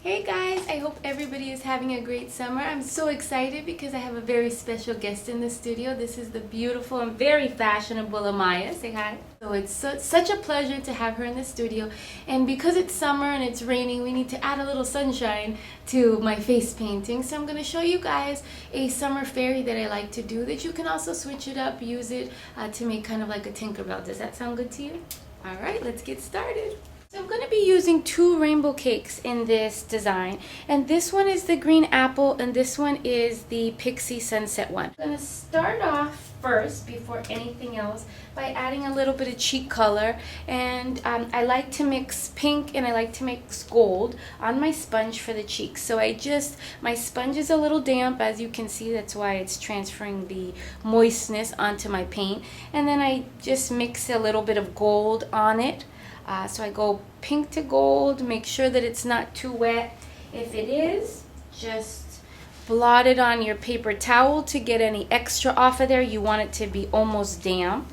Hey guys, I hope everybody is having a great summer. I'm so excited because I have a very special guest in the studio. This is the beautiful and very fashionable Amaya. Say hi. So it's such a pleasure to have her in the studio. And because it's summer and it's raining, we need to add a little sunshine to my face painting. So I'm going to show you guys a summer fairy that I like to do that you can also switch it up, use it to make kind of like a Tinkerbell. Does that sound good to you? All right, let's get started. So I'm going to be using two rainbow cakes in this design, and this one is the green apple and this one is the pixie sunset one. I'm going to start off first before anything else by adding a little bit of cheek color, and I like to mix pink and I like to mix gold on my sponge for the cheeks. So my sponge is a little damp, as you can see, that's why it's transferring the moistness onto my paint, and then I just mix a little bit of gold on it. So I go pink to gold, make sure that it's not too wet. If it is, just blot it on your paper towel to get any extra off of there. You want it to be almost damp.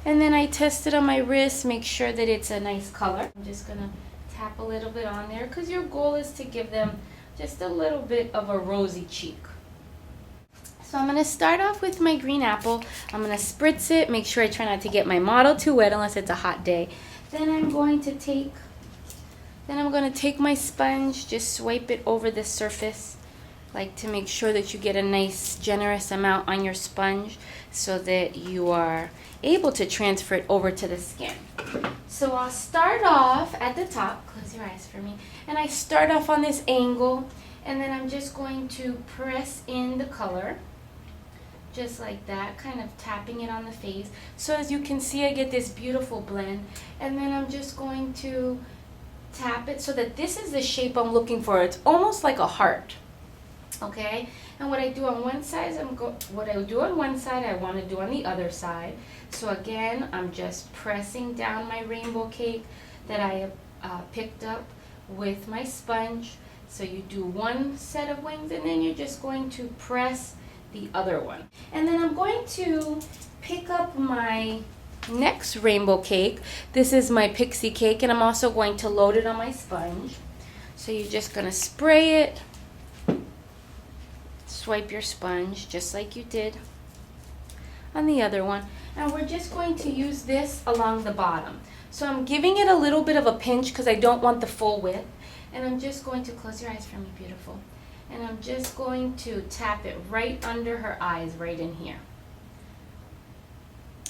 And then I test it on my wrist, make sure that it's a nice color. I'm just going to tap a little bit on there because your goal is to give them just a little bit of a rosy cheek. So I'm going to start off with my green apple. I'm going to spritz it, make sure I try not to get my model too wet unless it's a hot day. Then I'm going to take my sponge, just swipe it over the surface, like to make sure that you get a nice generous amount on your sponge so that you are able to transfer it over to the skin. So I'll start off at the top, close your eyes for me, and I start off on this angle, and then I'm just going to press in the color. Just like that, kind of tapping it on the face. So as you can see, I get this beautiful blend. And then I'm just going to tap it so that this is the shape I'm looking for. It's almost like a heart. Okay? And what I do on one side, I want to do on the other side. So again, I'm just pressing down my rainbow cake that I picked up with my sponge. So you do one set of wings, and then you're just going to press the other one. And then I'm going to pick up my next rainbow cake. This is my pixie cake, and I'm also going to load it on my sponge. So you're just going to spray it, swipe your sponge just like you did on the other one, and we're just going to use this along the bottom. So I'm giving it a little bit of a pinch because I don't want the full width, and I'm just going to close your eyes for me, beautiful. And I'm just going to tap it right under her eyes, right in here.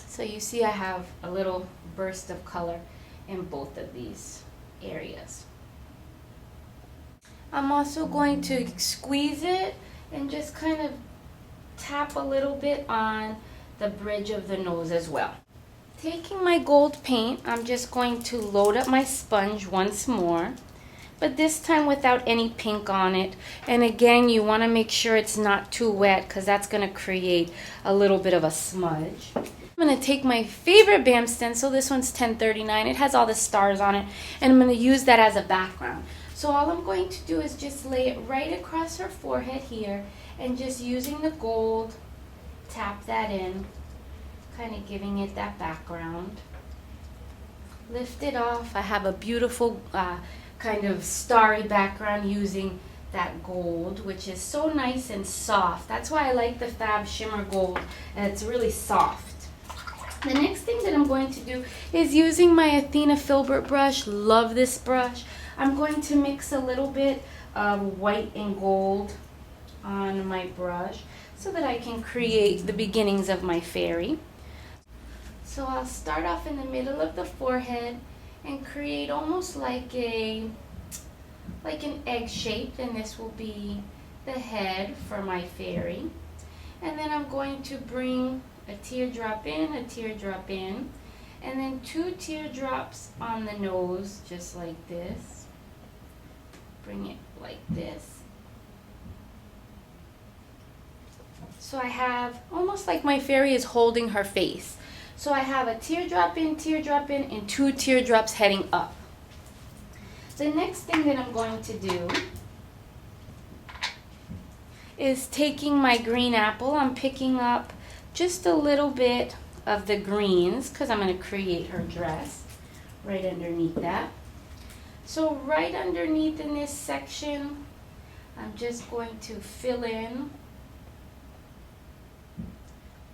So you see I have a little burst of color in both of these areas. I'm also going to squeeze it and just kind of tap a little bit on the bridge of the nose as well. Taking my gold paint, I'm just going to load up my sponge once more, but this time without any pink on it. And again, you want to make sure it's not too wet because that's going to create a little bit of a smudge. I'm going to take my favorite BAM stencil. This one's 1039. It has all the stars on it, and I'm going to use that as a background. So all I'm going to do is just lay it right across her forehead here, and just using the gold, tap that in, kind of giving it that background. Lift it off. I have a beautiful kind of starry background using that gold, which is so nice and soft. That's why I like the Fab Shimmer Gold, and it's really soft. The next thing that I'm going to do is using my Athena Filbert brush. Love this brush. I'm going to mix a little bit of white and gold on my brush so that I can create the beginnings of my fairy. So I'll start off in the middle of the forehead and create almost like an egg shape, and this will be the head for my fairy. And then I'm going to bring a teardrop in, and then two teardrops on the nose, just like this. Bring it like this. So I have almost like my fairy is holding her face. So I have a teardrop in, and two teardrops heading up. The next thing that I'm going to do is taking my green apple. I'm picking up just a little bit of the greens because I'm going to create her dress right underneath that. So right underneath in this section, I'm just going to fill in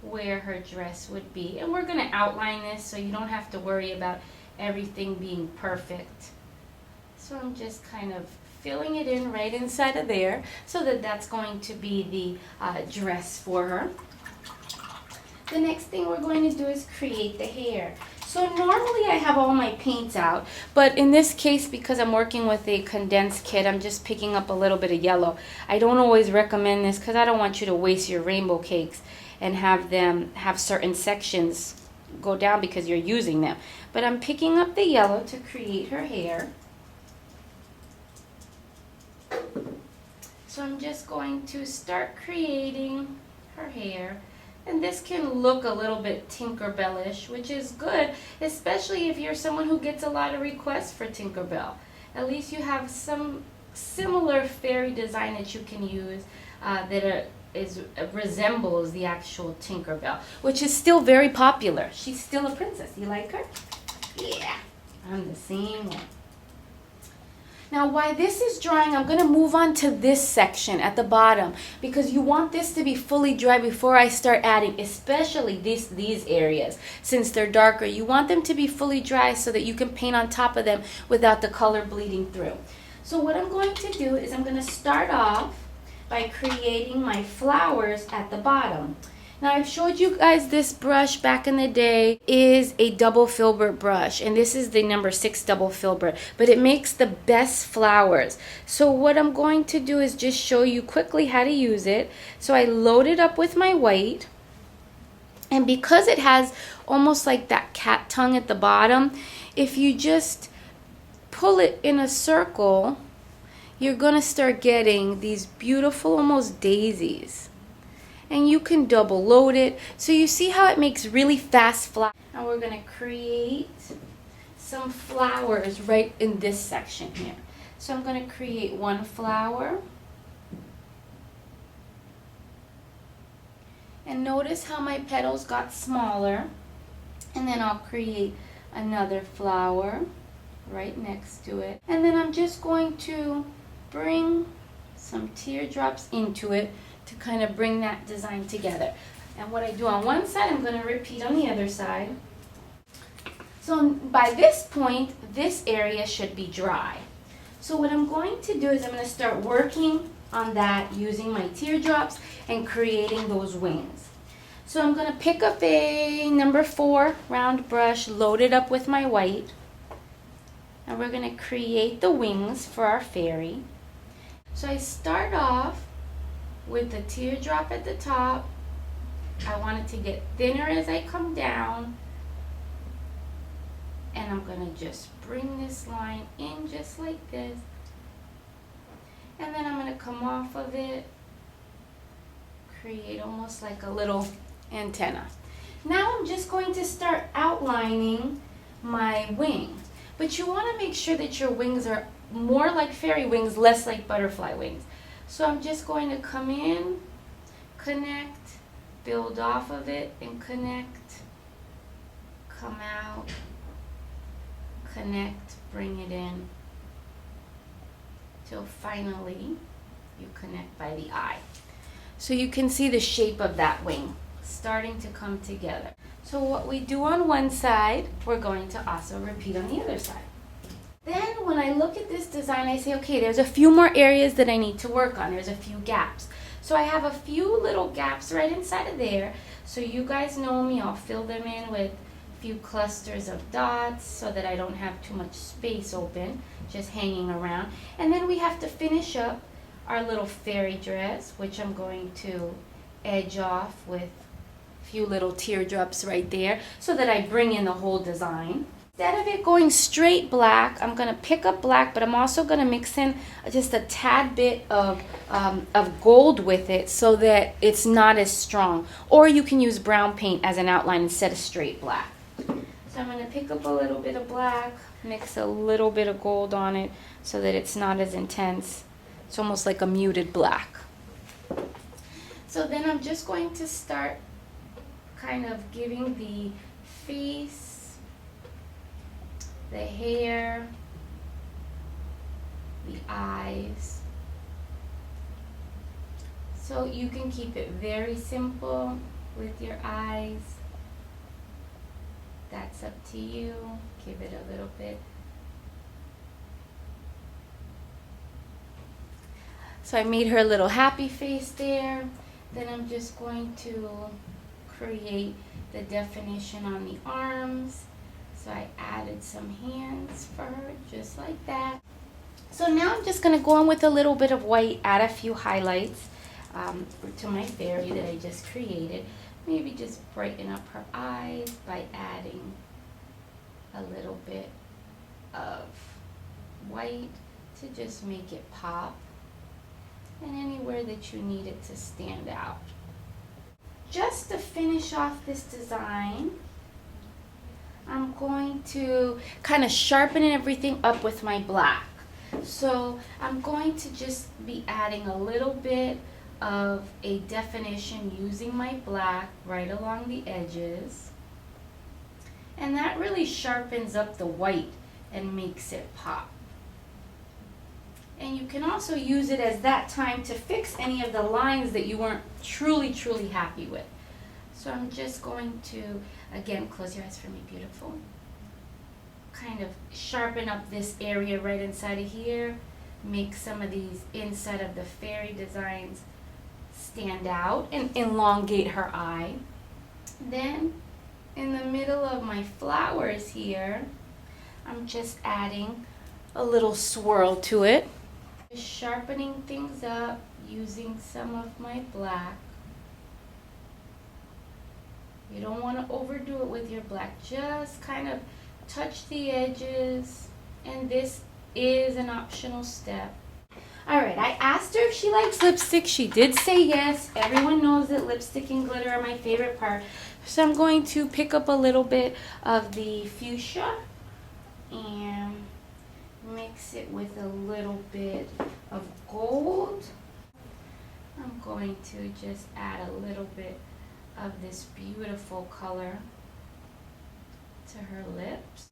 where her dress would be. And we're going to outline this so you don't have to worry about everything being perfect. So I'm just kind of filling it in right inside of there so that that's going to be the dress for her. The next thing we're going to do is create the hair. So normally I have all my paints out, but in this case, because I'm working with a condensed kit, I'm just picking up a little bit of yellow. I don't always recommend this because I don't want you to waste your rainbow cakes and have them have certain sections go down because you're using them. But I'm picking up the yellow to create her hair. So I'm just going to start creating her hair. And this can look a little bit Tinkerbell-ish, which is good, especially if you're someone who gets a lot of requests for Tinkerbell. At least you have some similar fairy design that you can use that resembles the actual Tinkerbell, which is still very popular. She's still a princess. You like her? Yeah, I'm the same way. Now, while this is drying, I'm going to move on to this section at the bottom because you want this to be fully dry before I start adding, especially these areas. Since they're darker, you want them to be fully dry so that you can paint on top of them without the color bleeding through. So what I'm going to do is I'm going to start off by creating my flowers at the bottom. Now, I've showed you guys this brush back in the day is a double filbert brush, and this is the number 6 double filbert, but it makes the best flowers. So what I'm going to do is just show you quickly how to use it. So I load it up with my white, and because it has almost like that cat tongue at the bottom, if you just pull it in a circle, you're going to start getting these beautiful almost daisies. And you can double load it. So you see how it makes really fast flowers. Now we're going to create some flowers right in this section here. So I'm going to create one flower. And notice how my petals got smaller. And then I'll create another flower right next to it. And then I'm just going to bring some teardrops into it to kind of bring that design together. And what I do on one side, I'm going to repeat on the other side. So by this point, this area should be dry. So what I'm going to do is I'm going to start working on that using my teardrops and creating those wings. So I'm going to pick up a number 4 round brush, load it up with my white, and we're going to create the wings for our fairy. So I start off with the teardrop at the top. I want it to get thinner as I come down, and I'm going to just bring this line in just like this, and then I'm going to come off of it, create almost like a little antenna. Now I'm just going to start outlining my wing, but you want to make sure that your wings are more like fairy wings, less like butterfly wings. So I'm just going to come in, connect, build off of it, and connect, come out, connect, bring it in, till finally you connect by the eye. So you can see the shape of that wing starting to come together. So what we do on one side, we're going to also repeat on the other side. Then when I look at this design, I say, okay, there's a few more areas that I need to work on. There's a few gaps. So I have a few little gaps right inside of there. So you guys know me, I'll fill them in with a few clusters of dots so that I don't have too much space open, just hanging around. And then we have to finish up our little fairy dress, which I'm going to edge off with a few little teardrops right there so that I bring in the whole design. Instead of it going straight black, I'm going to pick up black, but I'm also going to mix in just a tad bit of gold with it so that it's not as strong. Or you can use brown paint as an outline instead of straight black. So I'm going to pick up a little bit of black, mix a little bit of gold on it so that it's not as intense. It's almost like a muted black. So then I'm just going to start kind of giving the face, the hair, eyes. So you can keep it very simple with your eyes. That's up to you. Give it a little bit. So I made her a little happy face there. Then I'm just going to create the definition on the arms. So I added some hands for her, just like that. So now I'm just going to go in with a little bit of white, add a few highlights to my fairy that I just created. Maybe just brighten up her eyes by adding a little bit of white to just make it pop. And anywhere that you need it to stand out. Just to finish off this design, I'm going to kind of sharpen everything up with my black. So I'm going to just be adding a little bit of a definition using my black right along the edges. And that really sharpens up the white and makes it pop. And you can also use it as that time to fix any of the lines that you weren't truly happy with. So I'm just going to, again, close your eyes for me, beautiful. Kind of sharpen up this area right inside of here. Make some of these inside of the fairy designs stand out and elongate her eye. Then in the middle of my flowers here, I'm just adding a little swirl to it. Sharpening things up using some of my black. You don't want to overdo it with your black. Just kind of touch the edges. And this is an optional step. Alright, I asked her if she likes lipstick. She did say yes. Everyone knows that lipstick and glitter are my favorite part. So I'm going to pick up a little bit of the fuchsia and mix it with a little bit of gold. I'm going to just add a little bit of this beautiful color to her lips.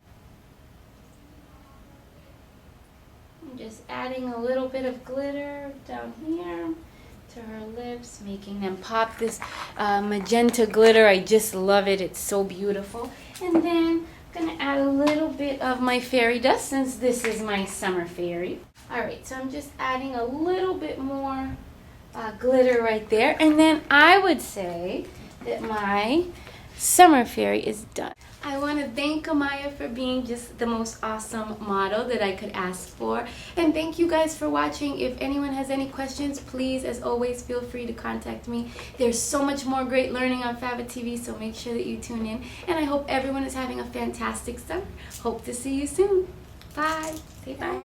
I'm just adding a little bit of glitter down here to her lips, making them pop. This magenta glitter, I just love it. It's so beautiful. And then I'm going to add a little bit of my fairy dust since this is my summer fairy. Alright, so I'm just adding a little bit more glitter right there. And then I would say that my summer fairy is done. I want to thank Amaya for being just the most awesome model that I could ask for. And thank you guys for watching. If anyone has any questions, please, as always, feel free to contact me. There's so much more great learning on FABATv, so make sure that you tune in. And I hope everyone is having a fantastic summer. Hope to see you soon. Bye. Say bye.